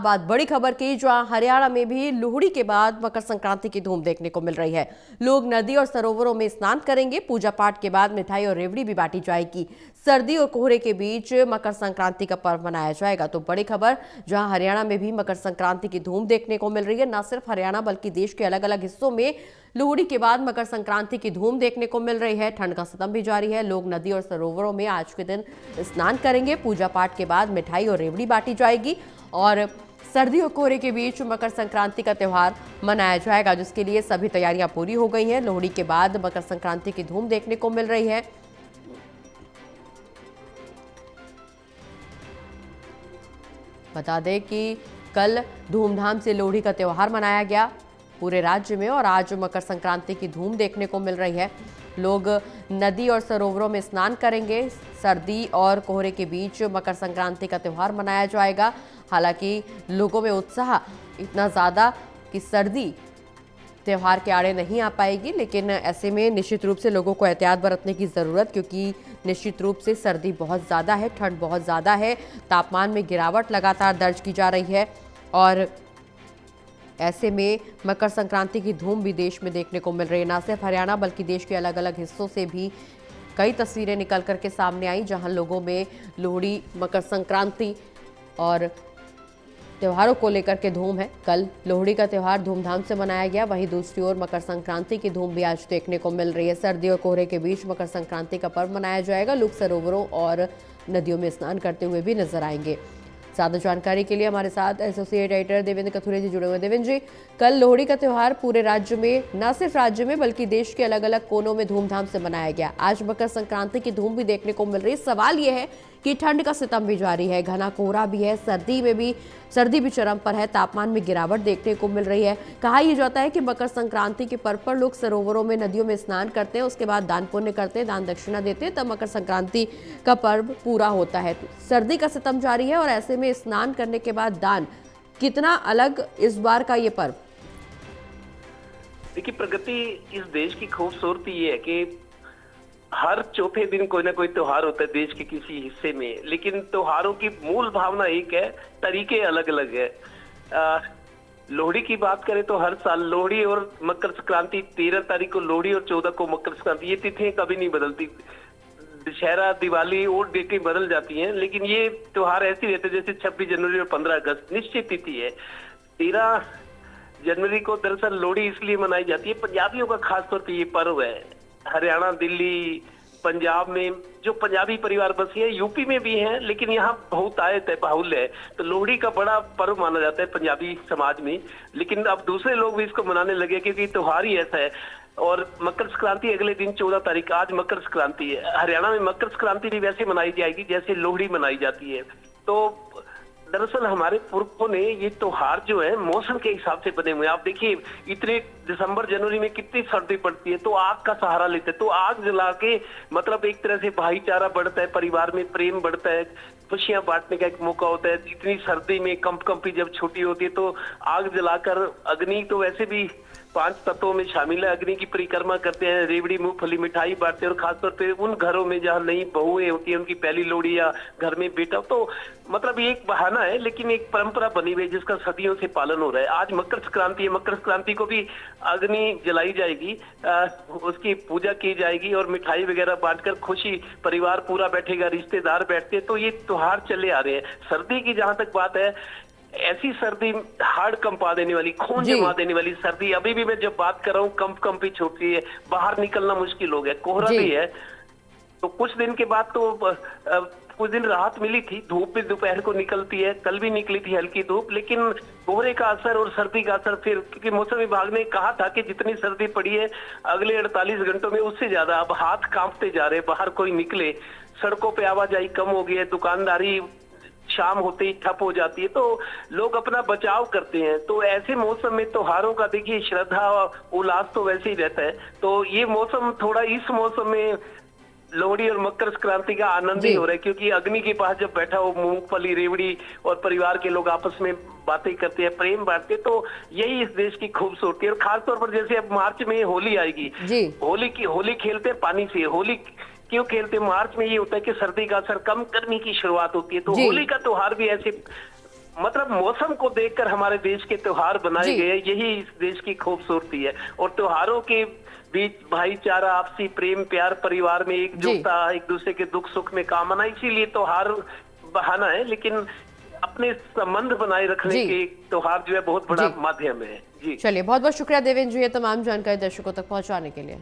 बात बड़ी खबर की, जहां हरियाणा में भी लोहड़ी के बाद मकर संक्रांति की धूम देखने को मिल रही है। लोग नदी और सरोवरों में स्नान करेंगे। पूजा पाठ के बाद मिठाई और रेवड़ी भी बांटी जाएगी। सर्दी और कोहरे के बीच मकर संक्रांति का पर्व मनाया जाएगा। तो बड़ी खबर, जहां हरियाणा में भी मकर संक्रांति की धूम देखने को मिल रही है। न सिर्फ हरियाणा बल्कि देश के अलग अलग हिस्सों में लोहड़ी के बाद मकर संक्रांति की धूम देखने को मिल रही है। ठंड का सितम भी जारी है। लोग नदी और सरोवरों में आज के दिन स्नान करेंगे। पूजा पाठ के बाद मिठाई और रेवड़ी बांटी जाएगी और सर्दी और कोहरे के बीच मकर संक्रांति का त्यौहार मनाया जाएगा, जिसके लिए सभी तैयारियां पूरी हो गई हैं। लोहड़ी के बाद मकर संक्रांति की धूम देखने को मिल रही है। बता दें कि कल धूमधाम से लोहड़ी का त्यौहार मनाया गया पूरे राज्य में और आज मकर संक्रांति की धूम देखने को मिल रही है। लोग नदी और सरोवरों में स्नान करेंगे। सर्दी और कोहरे के बीच मकर संक्रांति का त्यौहार मनाया जाएगा। हालांकि लोगों में उत्साह इतना ज़्यादा कि सर्दी त्यौहार के आड़े नहीं आ पाएगी, लेकिन ऐसे में निश्चित रूप से लोगों को एहतियात बरतने की ज़रूरत, क्योंकि निश्चित रूप से सर्दी बहुत ज़्यादा है, ठंड बहुत ज़्यादा है, तापमान में गिरावट लगातार दर्ज की जा रही है और ऐसे में मकर संक्रांति की धूम भी देश में देखने को मिल रही है। न सिर्फ हरियाणा बल्कि देश के अलग अलग हिस्सों से भी कई तस्वीरें निकल करके सामने आई, जहां लोगों में लोहड़ी, मकर संक्रांति और त्योहारों को लेकर के धूम है। कल लोहड़ी का त्यौहार धूमधाम से मनाया गया, वहीं दूसरी ओर मकर संक्रांति की धूम भी आज देखने को मिल रही है। सर्दी और कोहरे के बीच मकर संक्रांति का पर्व मनाया जाएगा। लोग सरोवरों और नदियों में स्नान करते हुए भी नजर आएंगे। ज्यादा जानकारी के लिए हमारे साथ एसोसिएट एडिटर देवेंद्र कथुरे जी जुड़े हुए। देवेंद्र जी, कल लोहड़ी का त्यौहार पूरे राज्य में, न सिर्फ राज्य में बल्कि देश के अलग अलग कोनों में धूमधाम से मनाया गया। आज मकर संक्रांति की धूम भी देखने को मिल रही है। सवाल यह है कि ठंड का सितम भी जारी है, घना कोहरा भी है, सर्दी भी चरम पर है, तापमान में गिरावट देखने को मिल रही है। कहा यह जाता है कि मकर संक्रांति के पर्व पर लोग सरोवरों में, नदियों में स्नान करते हैं, उसके बाद दान पुण्य करते हैं, दान दक्षिणा देते हैं, तब मकर संक्रांति का पर्व पूरा होता है। सर्दी का सितम जारी है और ऐसे में स्नान करने के बाद दान, कितना अलग इस बार का ये पर्व? देखिए प्रगति, इस देश की खूबसूरती ये है कि हर चौथे दिन कोई ना कोई त्योहार होता है देश के किसी हिस्से में, लेकिन त्योहारों की मूल भावना एक है, तरीके अलग अलग है। लोहड़ी की बात करें तो हर साल लोहड़ी और मकर संक्रांति, 13 तारीख को लोहड़ी और 14 को मकर संक्रांति, ये तिथियां कभी नहीं बदलती। दशहरा, दिवाली और डेटें बदल जाती हैं, लेकिन ये त्योहार ऐसे रहते हैं जैसे 26 जनवरी और 15 अगस्त निश्चित तिथि है। 13 जनवरी को दरअसल लोहड़ी इसलिए मनाई जाती है, पंजाबियों का खासतौर पर ये पर्व है। हरियाणा, दिल्ली, पंजाब में जो पंजाबी परिवार बसे हैं, यूपी में भी हैं, लेकिन यहाँ बहुत आयत है, बाहुल्य है, तो लोहड़ी का बड़ा पर्व माना जाता है पंजाबी समाज में। लेकिन अब दूसरे लोग भी इसको मनाने लगे क्योंकि त्योहार ही ऐसा है। और मकर संक्रांति अगले दिन 14 तारीख, आज मकर संक्रांति है। हरियाणा में मकर संक्रांति भी वैसे मनाई जाएगी जैसे लोहड़ी मनाई जाती है। तो दरअसल हमारे पुरखों ने ये त्योहार जो है मौसम के हिसाब से बने हुए हैं। आप देखिए, इतने दिसंबर जनवरी में कितनी सर्दी पड़ती है, तो आग का सहारा लेते हैं, तो आग जला के मतलब एक तरह से भाईचारा बढ़ता है, परिवार में प्रेम बढ़ता है, खुशियां बांटने का एक मौका होता है। इतनी सर्दी में कंपकंपी जब छुट्टी होती है तो आग जलाकर, अग्नि तो वैसे भी 5 तत्वों में शामिल है, अग्नि की परिक्रमा करते हैं, रेवड़ी, मूंगफली, मिठाई बांटते हैं। और खासतौर पे उन घरों में जहाँ नई बहुएं होती है, उनकी पहली लोहड़ी या घर में बेटा, तो मतलब ये एक बहाना है, लेकिन एक परंपरा बनी हुई है जिसका सदियों से पालन हो रहा है। आज मकर संक्रांति है, मकर संक्रांति को भी अग्नि जलाई जाएगी, उसकी पूजा की जाएगी और मिठाई वगैरह बांटकर खुशी, परिवार पूरा बैठेगा, रिश्तेदार बैठते हैं, तो ये त्योहार चले आ रहे हैं। सर्दी की जहां तक बात है, ऐसी सर्दी, हाड़ कंपा देने वाली, खून जमा देने वाली सर्दी, अभी भी मैं जब बात कर रहा हूँ कंपी छूटती है, बाहर निकलना मुश्किल हो गया, कोहरा भी है। तो कुछ दिन के बाद तो कुछ दिन राहत मिली थी, धूप भी दोपहर को निकलती है, कल भी निकली थी हल्की धूप, लेकिन कोहरे का असर और सर्दी का असर फिर, क्योंकि मौसम विभाग ने कहा था कि जितनी सर्दी पड़ी है अगले 48 घंटों में उससे ज्यादा, अब हाथ कांपते जा रहे, बाहर कोई निकले, सड़कों पे आवाजाही कम हो गई है, दुकानदारी शाम होते ही ठप हो जाती है, तो लोग अपना बचाव करते हैं। तो ऐसे मौसम में त्योहारों का देखिए श्रद्धा और उल्लास तो वैसे ही रहता है। तो ये मौसम, थोड़ा इस मौसम में लोहड़ी और मकर संक्रांति का आनंद ही हो रहा है, क्योंकि अग्नि के पास जब बैठा हो, मूंगफली, रेवड़ी और परिवार के लोग आपस में बातें करते हैं, प्रेम बांटते हैं, तो यही इस देश की खूबसूरती है। और खासतौर पर जैसे अब मार्च में होली आएगी, होली खेलते हैं पानी से। होली क्यों खेलते हैं? मार्च में ये होता है कि सर्दी का असर कम, गर्मी की शुरुआत होती है, तो होली का त्योहार भी ऐसे मतलब मौसम को देखकर हमारे देश के त्योहार बनाए जी। गए, यही इस देश की खूबसूरती है। और त्योहारों के बीच भाईचारा, आपसी प्रेम प्यार, परिवार में एकजुटता, एक दूसरे के दुख सुख में काम आना, इसीलिए त्योहार बहाना है, लेकिन अपने संबंध बनाए रखने जी। के त्योहार जो है बहुत बड़ा जी। माध्यम है। जी चलिए, बहुत बहुत शुक्रिया देवेंद्र जी, ये तमाम जानकारी दर्शकों तक पहुंचाने के लिए।